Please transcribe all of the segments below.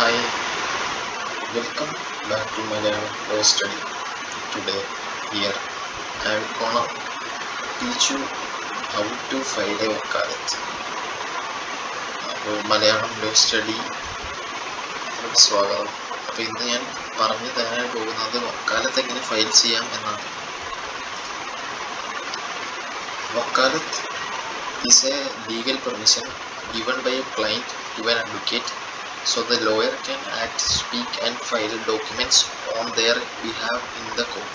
Hi, welcome back to Malayalam Law Study. Today, here I am gonna teach you how to file a വക്കാലത്ത്. അപ്പോൾ Malayalam law study സ്വാഗതം. അപ്പോൾ ഇന്ന് ഞാൻ പറഞ്ഞു തരാൻ പോകുന്നത് വക്കാലത്ത് എങ്ങനെ ഫയൽ ചെയ്യാം എന്നാണ്. വക്കാലത്ത് is a legal permission given by a client to an advocate so the lawyer can act, speak and file documents on their behalf in the court.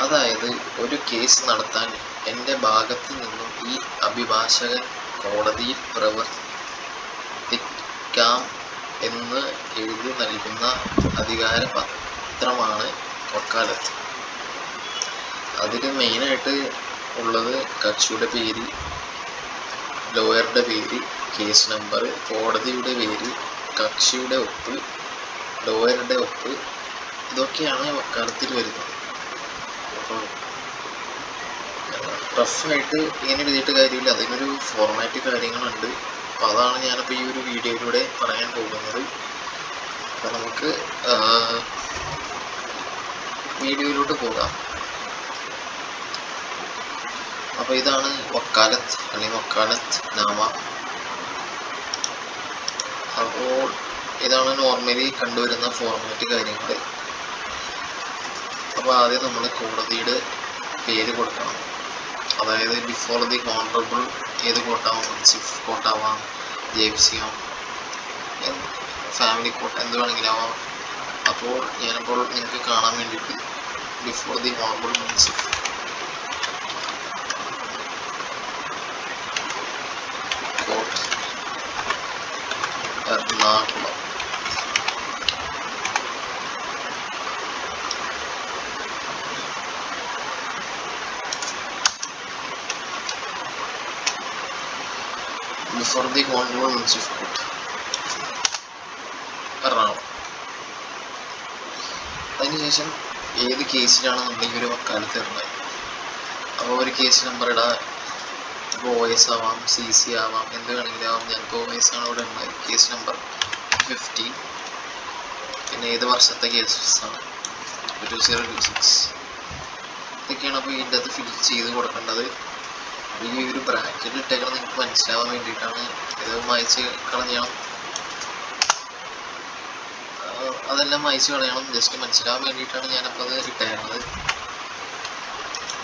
അതായത് ഒരു കേസ് നടത്താൻ എൻ്റെ ഭാഗത്ത് നിന്നും ഈ അഭിഭാഷകൻ കോടതിയിൽ പ്രവർത്തിക്കാം എന്ന് എഴുതി നൽകുന്ന അധികാരപത്രമാണ് വക്കാലത്ത്. അതിൽ മെയിനായിട്ട് ഉള്ളത് കക്ഷിയുടെ പേര്, ലോയറുടെ പേര്, കേസ് നമ്പർ, കോടതിയുടെ പേര്, കക്ഷിയുടെ ഒപ്പ്, ലോയറുടെ ഒപ്പ്, ഇതൊക്കെയാണ് വക്കാലത്തിൽ വരുന്നത്. അപ്പോൾ റഫായിട്ട് ഇങ്ങനെ എഴുതിയിട്ട് കാര്യമില്ല, അതിനൊരു ഫോർമാറ്റ് കാര്യങ്ങളുണ്ട്. അപ്പോൾ അതാണ് ഞാനിപ്പോൾ ഈ ഒരു വീഡിയോയിലൂടെ പറയാൻ പോകുന്നത്. അപ്പോൾ നമുക്ക് വീഡിയോയിലോട്ട് പോകാം. അപ്പോൾ ഇതാണ് വക്കാലത്ത് അല്ലെങ്കിൽ വക്കാലത്ത് നാമ. അപ്പോൾ ഇതാണ് നോർമലി കണ്ടുവരുന്ന ഫോർമാറ്റ് കാര്യങ്ങൾ. അപ്പോൾ ആദ്യം നമ്മൾ കോടതിയുടെ പേര് കൊടുക്കണം. അതായത് ബിഫോർ ദി ഹോണറബിൾ ഏത് കോർട്ടാവാം, ചീഫ് കോർട്ടാവാം, JFC ആവാം, ഫാമിലി കോർട്ട് എന്ത് വേണമെങ്കിലും ആവാം. അപ്പോൾ ഞാനിപ്പോൾ നിങ്ങൾക്ക് കാണാൻ വേണ്ടിയിട്ട് before the honourable munsif court Ernakulam. Before the honourable munsif court Ernakulam. അതിനുശേഷം ഏത് കേസിലാണ് നമ്മൾ ഈ ഒരു വക്കാലത്ത് ഇടുന്നത്. അപ്പോൾ ഒരു കേസ് നമ്പർ ഇടാം. ഇപ്പോൾ OS ആവാം, CC ആവാം, എന്ത് വേണമെങ്കിലും ആവാം. ഞാനിപ്പോൾ OS ആണ് ഇവിടെ ഉണ്ടായത്. Case number 15. പിന്നെ ഏത് വർഷത്തെ കേസാണ്, 2026. ഇതൊക്കെയാണ് അപ്പോൾ ഇതിൻ്റെ അകത്ത് ഫിൽ ചെയ്ത് കൊടുക്കേണ്ടത്. ഈ ഒരു ബ്രാക്കറ്റ് ഇട്ടേക്കണം നിങ്ങൾക്ക് മനസ്സിലാവാൻ വേണ്ടിയിട്ടാണ്. ഇത് മായ്ച്ച് കളയണം, അതെല്ലാം മായ്ച്ച് കളയണം, ജസ്റ്റ് മനസ്സിലാവാൻ വേണ്ടിയിട്ടാണ് ഞാനപ്പോൾ അത് ഇട്ടേക്കുന്നത്.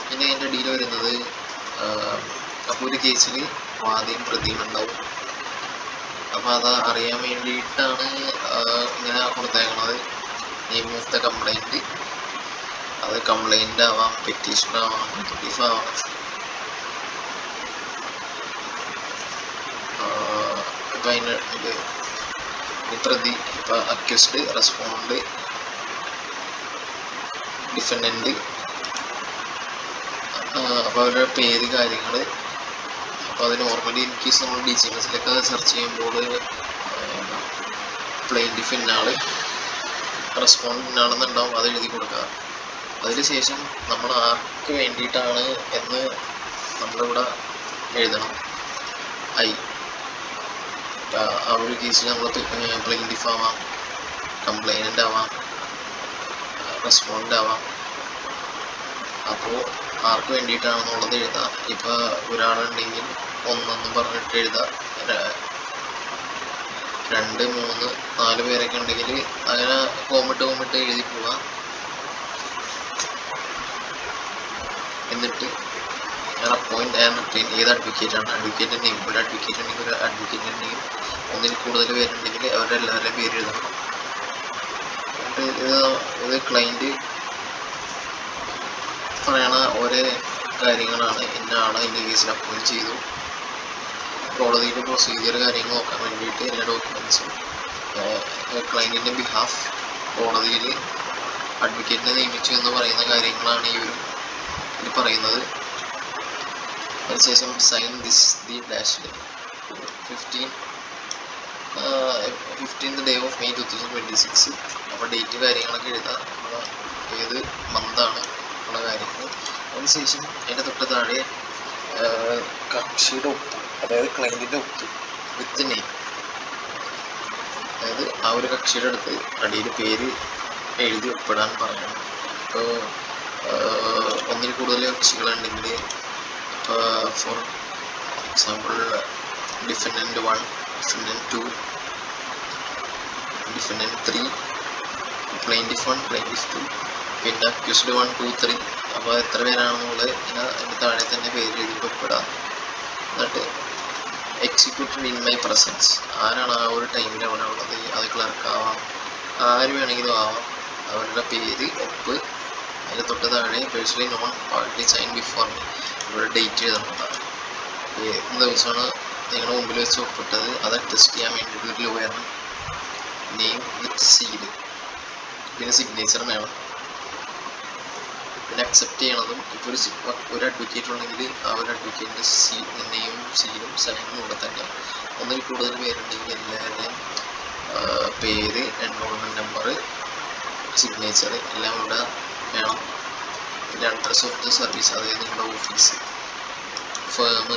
പിന്നെ അതിൻ്റെ അടിയിൽ വരുന്നത് അപ്പോൾ ഒരു കേസിൽ വാദിയും പ്രതിയും ഉണ്ടാവും. അപ്പോൾ അത് അറിയാൻ വേണ്ടിയിട്ടാണ് ഇങ്ങനെ കൊടുത്തേക്കണത്. നെയിം ഓഫ് ദ കംപ്ലൈൻറ്റ്, അത് കംപ്ലൈൻ്റ് ആവാം, പെറ്റീഷൻ ആവാം, നോട്ടീഫ് ആവാം. ഇപ്പം അതിൻ്റെ ഇത് പ്രതി, ഇപ്പം അക്യൂസ്ഡ്, റെസ്പോണ്ട്, ഡിഫൻഡൻറ്റ്, അപ്പോൾ അവരുടെ പേര്, കാര്യങ്ങൾ. അപ്പോൾ അത് നോർമലി ഇൻ കേസ് നമ്മൾ DCMSലൊക്കെ സെർച്ച് ചെയ്യുമ്പോൾ പ്ലെയിൻറ്റിഫ് ഇന്നാൾ, റെസ്പോണ്ട് ഇന്നാളെന്നുണ്ടാവും, അത് എഴുതി കൊടുക്കുക. അതിനുശേഷം നമ്മൾ ആർക്ക് വേണ്ടിയിട്ടാണ് എന്ന് നമ്മളിവിടെ എഴുതണം. ആ ഒരു കേസിൽ നമ്മൾ പ്ലെയിൻറ്റിഫ് ആവാം, കംപ്ലൈനൻ്റ് ആവാം, റെസ്പോണ്ട് ആവാം. അപ്പോൾ ആർക്ക് വേണ്ടിയിട്ടാണെന്നുള്ളത് എഴുതാം. ഇപ്പോൾ ഒരാളുണ്ടെങ്കിൽ 1 പറഞ്ഞിട്ട് എഴുതാം. 2, 3, 4 പേരൊക്കെ ഉണ്ടെങ്കിൽ അങ്ങനെ കോമിട്ട് എഴുതി പോവാം. എന്നിട്ട് അപ്പോയിൻറ്റ് ആൻഡ് റിട്ടൈൻ ഏത് അഡ്വക്കേറ്റാണ്, അഡ്വക്കേറ്റ് നെയിം, ഒരു അഡ്വക്കേറ്റ് ഉണ്ടെങ്കിൽ ഒരു അഡ്വക്കേറ്റ് നെയിം, ഒന്നിൽ കൂടുതൽ പേരുണ്ടെങ്കിൽ അവരുടെ എല്ലാവരുടെയും പേര് എഴുതണം. എന്നിട്ട് ഇത് ക്ലൈൻറ്റ് പറയണ ഓരോ കാര്യങ്ങളാണ്. ഇന്ന ആളെ ഇന്ന കേസിൽ അപ്പോയിൻറ്റ് ചെയ്തു, കോടതിയുടെ പ്രൊസീജിയർ കാര്യങ്ങൾ നോക്കാൻ വേണ്ടിയിട്ട് എല്ലാ ഡോക്യുമെൻറ്റ്സും, ക്ലൈൻറ്റിൻ്റെ ബിഹാഫ്, കോടതിയിൽ അഡ്വക്കേറ്റിനെ നിയമിച്ചു എന്ന് പറയുന്ന കാര്യങ്ങളാണ് ഈ ഒരു ഇത് പറയുന്നത്. അതിനുശേഷം sign this the dashed 15th day of May 2026. അപ്പോൾ ഡേറ്റ് കാര്യങ്ങളൊക്കെ എഴുതാം, ഏത് മന്താണ് ഉള്ള കാര്യങ്ങൾ. അതിനുശേഷം അതിൻ്റെ തൊട്ട് താഴെ കക്ഷിയുടെ ഒപ്പ്, അതായത് ക്ലൈൻറ്റിൻ്റെ ഒപ്പ് വിത്ത് നെയിം. ആ ഒരു കക്ഷിയുടെ അടുത്ത് അടിയിൽ പേര് എഴുതി ഒപ്പിടാൻ പറയണം. ഇപ്പോൾ ഒന്നിൽ കൂടുതൽ കക്ഷികളുണ്ടെങ്കിൽ for example defendant 1, defendant 2, defendant 3, plaintiff 1, plaintiff 2, പിന്നെ അക്യൂസ്ഡ് 1, 2, 3. അപ്പോൾ എത്ര പേരാണെന്നുള്ളത് ഇങ്ങനെ അതിൻ്റെ താഴെ തന്നെ പേര് എഴുതിയിട്ട് ഒപ്പിടാം. എന്നിട്ട് എക്സിക്യൂട്ടഡ് ഇൻ മൈ പ്രസൻസ്, ആരാണ് ആ ഒരു ടൈമിൽ അവിടെ ഉള്ളത്, അത് ക്ലർക്കാവാം, ആര് വേണമെങ്കിലും ആവാം, അവരുടെ പേര് ഒപ്പ്, അതിന് തൊട്ട് താഴെ personally known party sign before me, ഇവിടെ ഡേറ്റ് എഴുതണമെന്നാണ്. ഏത് ദിവസമാണ് നിങ്ങളുടെ മുമ്പിൽ വെച്ച് ഒപ്പിട്ടത് അത് ടെസ്റ്റ് ചെയ്യാൻ വേണ്ടിയിട്ട് ഒരു ലോയറിന് നെയിം വിത്ത് സീല്, പിന്നെ സിഗ്നേച്ചർ വേണം. പിന്നെ അക്സെപ്റ്റ് ചെയ്യണതും ഇപ്പോൾ ഒരു അഡ്വക്കേറ്റ് ഉണ്ടെങ്കിൽ ആ ഒരു അഡ്വക്കേറ്റിൻ്റെ നെയിം സീലും സൈനും ഇവിടെ തന്നെ. ഒന്നിൽ കൂടുതൽ പേരുണ്ടെങ്കിൽ എല്ലാവരുടെയും പേര്, എൻറോൾമെൻറ്റ് നമ്പർ, സിഗ്നേച്ചർ എല്ലാം ഇവിടെ വേണം. പിന്നെ അഡ്രസ് ഓഫ് ദ സർവീസ്, അതായത് നിങ്ങളുടെ ഓഫീസ്, ഫേം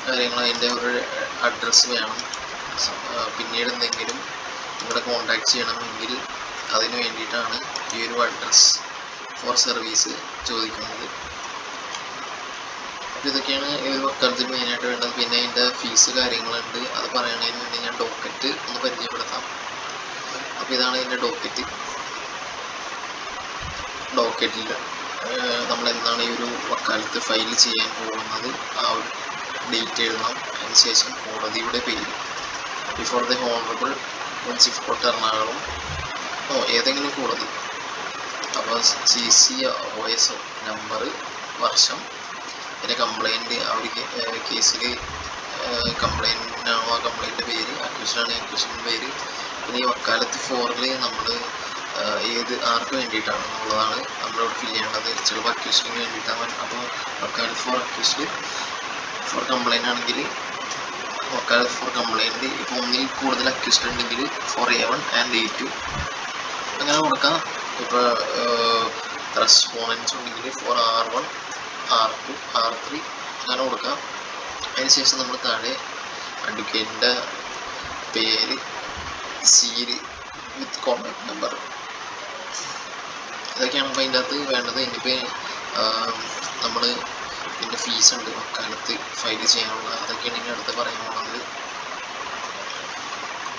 കാര്യങ്ങൾ, അതിൻ്റെ ഒരു അഡ്രസ്സ് വേണം. പിന്നീട് എന്തെങ്കിലും നിങ്ങളെ കോൺടാക്ട് ചെയ്യണമെങ്കിൽ അതിന് വേണ്ടിയിട്ടാണ് ഈ ഒരു അഡ്രസ് ഫോർ സർവീസ് ചോദിക്കുന്നത്. അപ്പോൾ ഇതൊക്കെയാണ് ഈ ഒരു വക്കാലത്തിൽ മെയിനായിട്ട് വേണ്ടത്. പിന്നെ അതിൻ്റെ ഫീസ് കാര്യങ്ങളുണ്ട്, അത് പറയുന്നതിന് വേണ്ടി ഞാൻ ഡോക്കറ്റ് ഒന്ന് പരിചയപ്പെടുത്താം. അപ്പോൾ ഇതാണ് ഇതിൻ്റെ ഡോക്കറ്റ്. ഡോക്കറ്റിൽ നമ്മൾ എന്താണ് ഈ ഒരു വക്കാലത്ത് ഫയൽ ചെയ്യാൻ പോകുന്നത് ആ ഒരു ഡേറ്റ് എഴുതണം. അതിനുശേഷം കോടതിയുടെ പേര്, before the honourable munsif court Ernakulam, ഏതെങ്കിലും കോടതി. അപ്പോൾ CC/OS നമ്പർ, വർഷം, പിന്നെ കംപ്ലൈൻറ്റ്, ആ ഒരു കേസിൽ കംപ്ലൈൻറ്റിനാണോ ആ കംപ്ലൈൻറ്റിൻ്റെ പേര്, അക്യൂഷനാണെങ്കിൽ അക്യൂഷൻ്റെ പേര്, പിന്നെ ഈ വക്കാലത്ത് ഫോറിൽ നമ്മൾ ആർക്ക് വേണ്ടിയിട്ടാണ് എന്നുള്ളതാണ് നമ്മളിവിടെ ഫില്ല് ചെയ്യേണ്ടത്. ചിലപ്പോൾ അക്യൂഷന് വേണ്ടിയിട്ടാണ്. അപ്പോൾ വക്കാലത്ത് ഫോർ അക്യൂസ്ഡ്, ഫോർ കംപ്ലൈൻ്റ് ആണെങ്കിൽ വക്കാലത്ത് ഫോർ കംപ്ലൈൻറ്റ്. ഇപ്പോൾ ഒന്നിൽ കൂടുതൽ അക്യൂസ്ഡ് ഉണ്ടെങ്കിൽ ഫോർ A1 ആൻഡ് A2 അങ്ങനെ കൊടുക്കാം. ഇപ്പോൾ റെസ്പോണ്ടൻസ് ഉണ്ടെങ്കിൽ ഫോർ R1, R2, R3 അങ്ങനെ കൊടുക്കാം. അതിനുശേഷം നമ്മൾ താഴെ അഡ്വക്കേറ്റിൻ്റെ പേര്, സീല് വിത്ത് കോൺടാക്ട് നമ്പർ, ഇതൊക്കെയാണ് അപ്പോൾ അതിൻ്റെ അകത്ത് വേണ്ടത്. ഇനിയിപ്പോൾ നമ്മൾ ഇതിൻ്റെ ഫീസ് ഉണ്ട് വക്കാലത്ത് ഫയൽ ചെയ്യാനുള്ള, അതൊക്കെയാണ് ഇനി അടുത്ത് പറയാൻ പോകുന്നത്.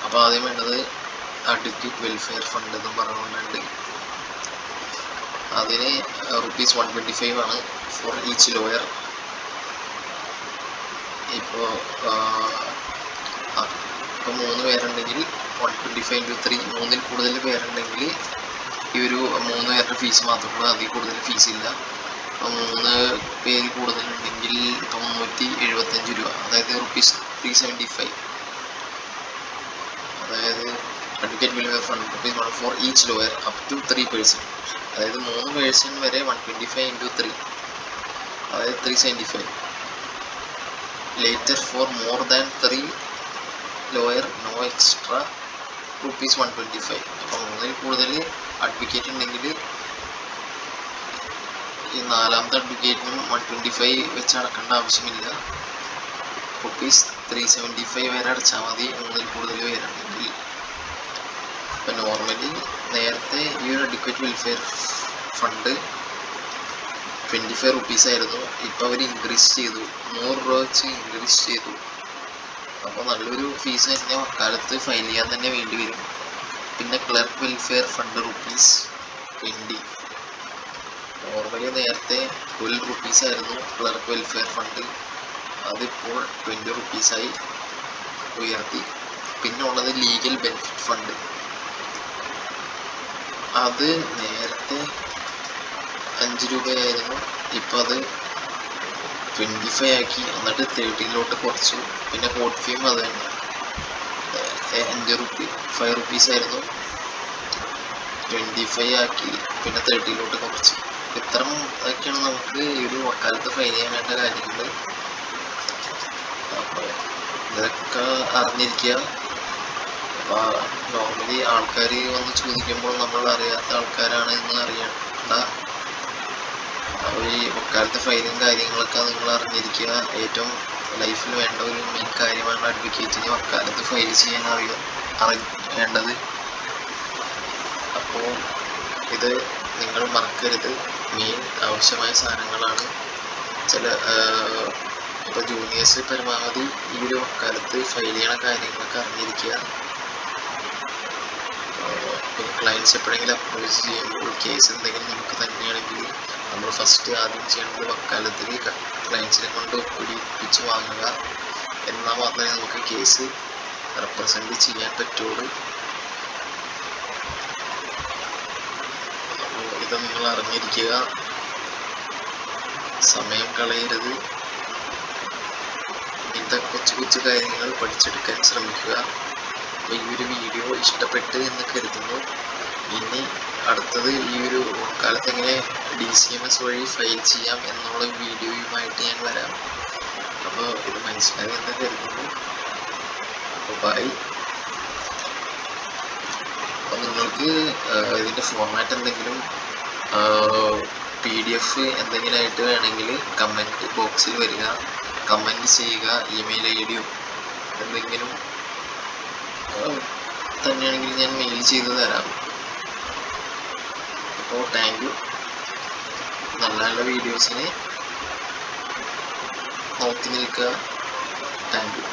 അപ്പോൾ ആദ്യം വേണ്ടത് അഡ്വക്കേറ്റ് വെൽഫെയർ ഫണ്ട് എന്ന് പറഞ്ഞുകൊണ്ടുണ്ട്. അതിന് ₹125 ആണ് ഫോർ ഈച്ച് ലോയർ. ഇപ്പോൾ 3 പേരുണ്ടെങ്കിൽ 125 × 3, 3-ൽ കൂടുതൽ പേരുണ്ടെങ്കിൽ ഈ ഒരു 3 പേരുടെ ഫീസ് മാത്രമേ, അതിൽ കൂടുതൽ ഫീസ് ഇല്ല. അപ്പോൾ 3 പേര് കൂടുതലുണ്ടെങ്കിൽ ഇപ്പോൾ ₹375, അതായത് ₹375, അതായത് advocate welfare fund ₹1 for each lawyer up to 3 person, അതായത് 3 പേഴ്സൺ വരെ 125 × 3, അതായത് 375. Later for more than 3 lawyer no extra ₹125. അപ്പോൾ 3-ൽ കൂടുതൽ അഡ്വക്കേറ്റ് ഉണ്ടെങ്കിൽ ഈ 4ാമത്തെ അഡ്വക്കേറ്റിനും 125 വെച്ച് അടക്കേണ്ട ആവശ്യമില്ല. ₹375 വരെ അടച്ചാൽ മതി 3-ൽ കൂടുതൽ പേരുണ്ടെങ്കിൽ. ഇപ്പം നോർമലി നേരത്തെ ഈ ഒരു അഡ്വക്കേറ്റ് വെൽഫെയർ ഫണ്ട് ₹25 ആയിരുന്നു. ഇപ്പോൾ അവർ ഇൻക്രീസ് ചെയ്തു, ₹100 വെച്ച് ഇൻക്രീസ് ചെയ്തു. അപ്പോൾ നല്ലൊരു ഫീസ് തന്നെ വക്കാലത്ത് ഫയൽ ചെയ്യാൻ തന്നെ വേണ്ടി വരും. പിന്നെ ക്ലർക്ക് വെൽഫെയർ ഫണ്ട് ₹20. നോർമലി നേരത്തെ ₹12 ആയിരുന്നു ക്ലർക്ക് വെൽഫെയർ ഫണ്ട്, അതിപ്പോൾ ₹20 ആയി ഉയർത്തി. പിന്നെ ഉള്ളത് ലീഗൽ ബെനിഫിറ്റ് ഫണ്ട്, അത് നേരത്തെ ₹5 ആയിരുന്നു, ഇപ്പോൾ അത് 25 ആക്കി, എന്നിട്ട് 13 കുറച്ചു. പിന്നെ കോർട്ട് ഫീം അത് തന്നെ, നേരത്തെ ₹5 ആയിരുന്നു, 25 ആക്കി, പിന്നെ 13 കുറച്ച്. ഇത്രയും ഇതൊക്കെയാണ് നമുക്ക് ഈ ഒരു വക്കാലത്ത് ഫയൽ ചെയ്യാൻ വേണ്ട കാര്യങ്ങൾ. അപ്പോൾ ഇതൊക്കെ അറിഞ്ഞിരിക്കുക. അപ്പോൾ നോർമലി ആൾക്കാർ വന്ന് ചോദിക്കുമ്പോൾ നമ്മൾ അറിയാത്ത ആൾക്കാരാണ് എന്ന് അറിയണ്ട. അപ്പോൾ ഈ വക്കാലത്തെ ഫയലും കാര്യങ്ങളൊക്കെ നിങ്ങൾ അറിഞ്ഞിരിക്കുക. ഏറ്റവും ലൈഫിൽ വേണ്ട ഒരു മെയിൻ കാര്യമാണ് അഡ്വക്കേറ്റിന് വക്കാലത്ത് ഫയൽ ചെയ്യാൻ വേണ്ടത്. അപ്പോൾ ഇത് നിങ്ങൾ മറക്കരുത്. മെയിൻ ആവശ്യമായ സാധനങ്ങളാണ്. ചില ഇപ്പോൾ ജൂനിയേഴ്സ് പരമാവധി ഈ ഒരു കാലത്ത് ഫയൽ ചെയ്യണ കാര്യങ്ങളൊക്കെ അറിഞ്ഞിരിക്കുക. പിന്നെ ക്ലയൻറ്റ്സ് എപ്പോഴെങ്കിലും അപ്രോച്ച് ചെയ്യുമ്പോൾ കേസ് എന്തെങ്കിലും നമുക്ക് തന്നെയാണെങ്കിൽ നമ്മൾ ഫസ്റ്റ് ആദ്യം ചെയ്യേണ്ടത് വക്കാലത്തിൽ ക്ലയൻറ്റ്സിനെ കൊണ്ട് ഒപ്പിടിപ്പിച്ച് വാങ്ങുക. എന്നാൽ മാത്രമേ നമുക്ക് കേസ് റെപ്രസെൻറ്റ് ചെയ്യാൻ പറ്റുള്ളൂ. അപ്പോൾ ഇത് നിങ്ങൾ അറിഞ്ഞിരിക്കുക, സമയം കളയരുത്. ഇങ്ങനത്തെ കൊച്ചു കൊച്ചു കാര്യങ്ങൾ പഠിച്ചെടുക്കാൻ ശ്രമിക്കുക. അപ്പോൾ ഈ ഒരു വീഡിയോ ഇഷ്ടപ്പെട്ട് എന്ന് കരുതുന്നു. ഇനി അടുത്തത് ഈ ഒരു കാലത്ത് എങ്ങനെ DCMS വഴി ഫയൽ ചെയ്യാം എന്നുള്ള വീഡിയോയുമായിട്ട് ഞാൻ വരാം. അപ്പോൾ ഇത് മനസ്സിലായി എന്ന് കരുതുന്നു. അപ്പോൾ ബൈ. അപ്പോൾ നിങ്ങൾക്ക് ഇതിൻ്റെ ഫോർമാറ്റ് എന്തെങ്കിലും PDF എന്തെങ്കിലും ആയിട്ട് വേണമെങ്കിൽ കമൻറ്റ് ബോക്സിൽ വരിക, കമൻറ്റ് ചെയ്യുക. ഇമെയിൽ ID എന്തെങ്കിലും തന്നെയാണെങ്കിൽ ഞാൻ മെയിൽ ചെയ്ത് തരാം. അപ്പോൾ താങ്ക് യു. നല്ല നല്ല വീഡിയോസിനെ നോക്കി നിൽക്കുക. Thank you.